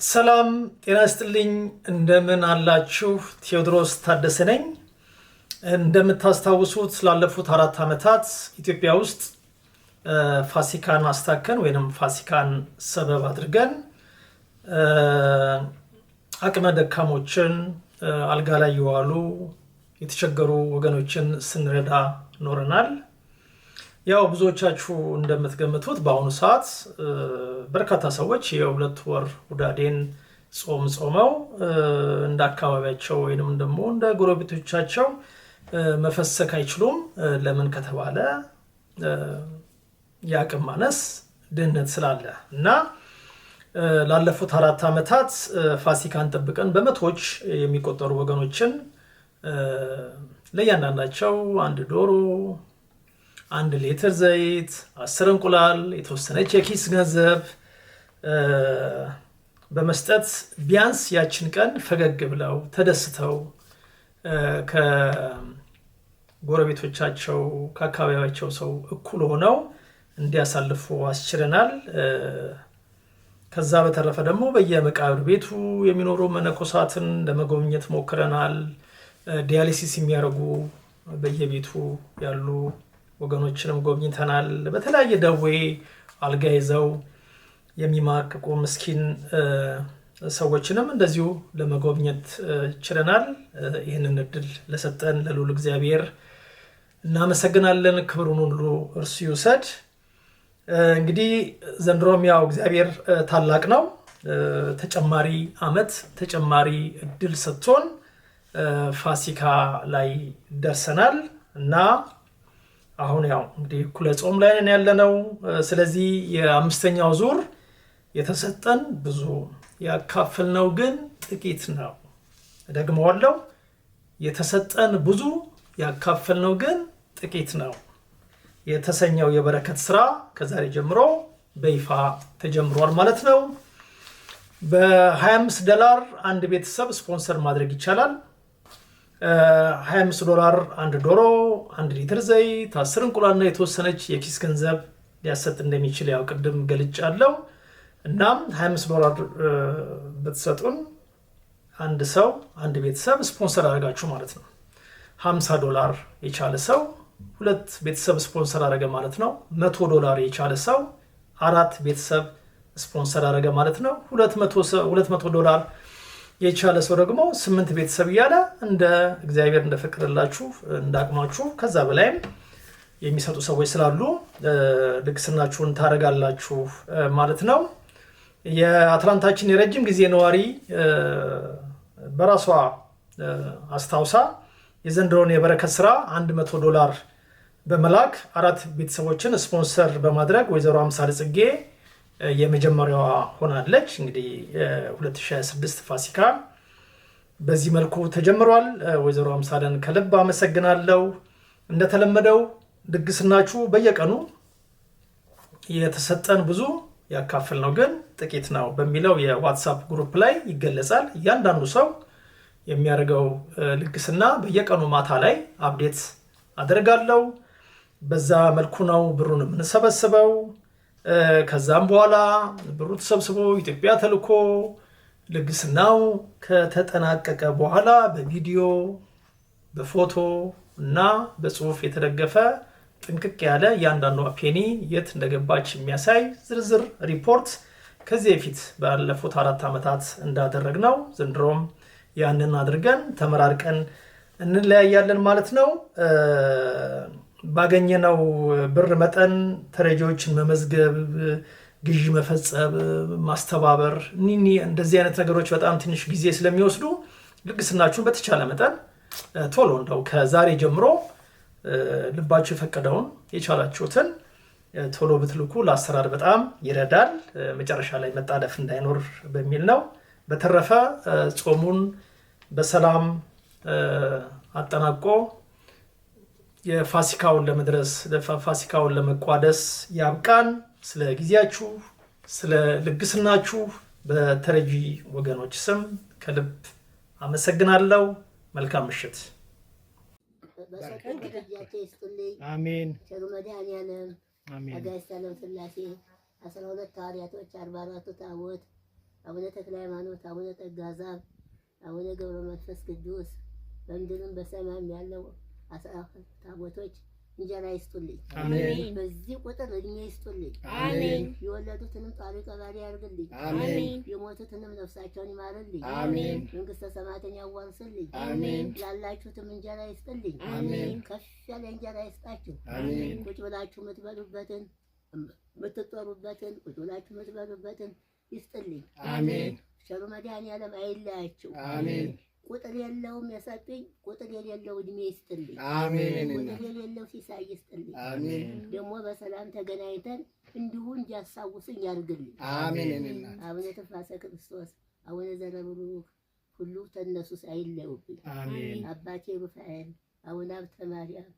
ሰላም ጤና ይስጥልኝ እንደምን አላችሁ ቴዎድሮስ ታደሰ ነኝ እንደምታስታውሱት ላለፉት 4 አመታት ኢትዮጵያ ውስጥ ፋሲካን አስተካከን ወይንም ፋሲካን ሰበብ አድርገን አቅመ ደካሞችን አልጋ ላይ ይዋሉ የተቸገሩ ወገኖችን ስንረዳ ኖረናል ያው ብዙዎቻችሁ እንደምትገምቱት በአሁኑ ሰዓት በርካታ ሰዎች የሁለት ወር ውዳዴን ጾመው እንደ አካባቢያቸው ወይንም ደግሞ እንደ ጎረቤቶቻቸው መፈሰክ አይችሉም ለምን ከተባለ ያቅም ማነስ ድህነት ስላለ እና ላለፉት 4 አመታት ፋሲካን ጠብቀን በመቶዎች የሚቆጠሩ ወገኖችን ለያንዳንዳቸው አንድ ዶሮ 1 ሊትር ዘይት 10 እንቁላል የተወሰነች የኪስ ገንዘብ በመስጠት ቢያንስ ያችን ቀን ፈገግ ብለው ተደስተው ከጎረቤቶቻቸው ከአካባቢያቸው ሰው እኩል ሆነው እንዲያሳልፉ አስችለናል ከዛ በተረፈ ደግሞ በየመቃብር ቤቱ የሚኖሩ መነኮሳትን ለመጎብኘት ሞክረናል ዲያሊሲስ የሚያደርጉ በየቤቱ ያሉ ወገኖችንም ጎብኝተናል በተለያየ ደዌ አልጋ ይዘው የሚማቅቁ ምስኪን ሰዎችንም እንደዚሁ ለመጎብኘት ችለናል ይህንን እድል ለሰጠን ለልዑል እግዚአብሔር እናመሰግናለን ክብሩን ሁሉ እርሱ ይውሰድ እንግዲህ ዘንድሮም ያው እግዚአብሔር ታላቅ ነው ተጨማሪ አመት ተጨማሪ እድል ሰጥቶን ፋሲካ ላይ ደርሰናል እና አሁን ያው እንግዲህ ኩለ ጾም ላይ ነን ያለነው ስለዚህ የአምስተኛው ዙር የተሰጠን ብዙ ያካፈልነው ግን ጥቂት ነው ደግሞዋለሁ የተሰጠን ብዙ ያካፈልነው ግን ጥቂት ነው የተሰኘው የበረከት ስራ ከዛሬ ጀምሮ በይፋ ተጀምሯል ማለት ነው በ$25 አንድ ቤተሰብ ስፖንሰር ማድረግ ይቻላል $25 አንድ ዶሮ 1 ሊትር ዘይት 10 እንቁላልና የተወሰነች የኪስ ገንዘብ ሊያሰጥ እንደሚችል ያው ቅድም ገልጫለሁ እናም $25 በተሰጡን አንድ ሰው አንድ ቤተሰብ ስፖንሰር አደረጋችሁ ማለት ነው $50 የቻለ ሰው ሁለት ቤተሰብ ስፖንሰር አደረገ ማለት ነው $100 የቻለ ሰው 4 ቤተሰብ ስፖንሰር አደረገ ማለት ነው $200 የቻለ ሰው ደግሞ 8 ቤተሰብ ያለ እንደ እግዚአብሔር እንደፈቀደላችሁ እንዳቅማችሁ ከዛ በላይም የሚሰጡ ሰዎች ስላሉ ልግስናችሁን ታረጋላችሁ ማለት ነው የአትላንታችን የረጅም ጊዜ ነዋሪ በራሷ አስታውሳ የዘንድሮን የበረከት ስራ $100 በመላክ 4 ቤተሰቦችን ስፖንሰር በማድረግ ወይዘሮ አምሳለ ጽጌ የመጀመሪያዋ ሆናለች እንግዲህ 2026 ፋሲካ በዚህ መልኩ ተጀምሯል ወይዘሮ አምሳለን ከልብ አመሰግናለሁ እንደተለመደው ድግስናችሁ በየቀኑ የተሰጠን ብዙ ያካፈልነው ግን ጥቂት ነው በሚለው የዋትስአፕ ግሩፕ ላይ ይገለጻል እያንዳንዱ ሰው የሚያደርገው ልግስና በየቀኑ ማታ ላይ አፕዴት አደርጋለሁ በዛ መልኩ ነው ብሩን የምንሰበስበው ከዛም በኋላ ብሩ ተሰብስቦ ኢትዮጵያ ተልኮ ልግስናው ከተጠናቀቀ በኋላ በቪዲዮ በፎቶ እና በጽሁፍ የተደገፈ ጥንቅቅ ያለ ያንዳንዱ ፔኒ የት እንደገባች የሚያሳይ ዝርዝር ሪፖርት ከዚህ በፊት ባለፉት 4 አመታት እንዳደረግነው ዘንድሮም ያንን አድርገን ተመራርቀን እንለያያለን ማለት ነው ባገኘነው ብር መጠን ተረጂዎችን መመዝገብ ግዢ መፈጸም ማስተባበር እንደዚህ አይነት ነገሮች በጣም ትንሽ ጊዜ ስለሚወስዱ ልግስናችሁን በተቻለ መጠን ቶሎ እንደው ከዛሬ ጀምሮ ልባችሁ የፈቀደውን የቻላችሁትን ቶሎ ብትልኩ ለአሰራር በጣም ይረዳል መጨረሻ ላይ መጣደፍ እንዳይኖር በሚል ነው በተረፈ ጾሙን በሰላም አጠናቆ የፋሲካውን ለመድረስ ለፋሲካውን ለመቋደስ ያብቃን ስለ ጊዜያችሁ ስለ ልግስናችሁ በተረጂ ወገኖች ስም ከልብ አመሰግናለሁ መልካም ምሽት አሜን አሜን አጋይሰለም ስላሴ 12 ሐዋርያቶች 44 ታቦት አቡነ ተክለ ሃይማኖት፣ አቡነ ጠጋዛብ፣ አቡነ ገብረ መንፈስ ቅዱስ በምድርም በሰማይም ያለው 12 ታቦቶች እንጀራ ይስጡልኝ። አሜን። በዚህ ቁጥር እድሜ ይስጡልኝ። አሜን። የወለዱትንም ጣሪ ቀባሪ ያርግልኝ። አሜን። የሞቱትንም ነፍሳቸውን ይማርልኝ። አሜን። መንግስተ ሰማያትን ያዋርስልኝ። አሜን። ላላችሁትም እንጀራ ይስጥልኝ። አሜን። ከፍ ያለ እንጀራ ይስጣችሁ። አሜን። ቁጭ ብላችሁ የምትበሉበትን የምትጠሩበትን ቁጭ ብላችሁ የምትበሉበትን ይስጥልኝ። አሜን። ቸሩ መድኃኔዓለም አይለያችሁ። አሜን። ቁጥር የለውም የሰጠኝ፣ ቁጥር የሌለው እድሜ ይስጥልኝ። አሜን። ቁጥር የሌለው ሲሳይ ይስጥልኝ። አሜን። ደግሞ በሰላም ተገናኝተን እንዲሁ እንዲያሳውስኝ ያርግልኝ። አሜን። አቡነ ተፋሰ ክርስቶስ፣ አቡነ ዘረብሩክ ሁሉ ተነሱስ አይለዩብኝ። አሜን። አባቴ ሩፋኤል፣ አቡነ ሀብተ ማርያም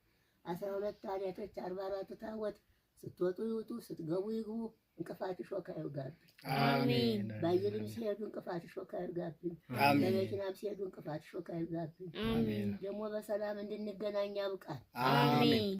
12 ሐዋርያቶች 44 ታቦት ስትወጡ ይውጡ፣ ስትገቡ ይግቡ። እንቅፋት ሾካ ይውጋብኝ። አሜን። በአየርም ሲሄዱ እንቅፋት ሾካ ይውጋብኝ። አሜን። በመኪናም ሲሄዱ እንቅፋት ሾካ ይውጋብኝ። አሜን። ደግሞ በሰላም እንድንገናኝ ያብቃል። አሜን።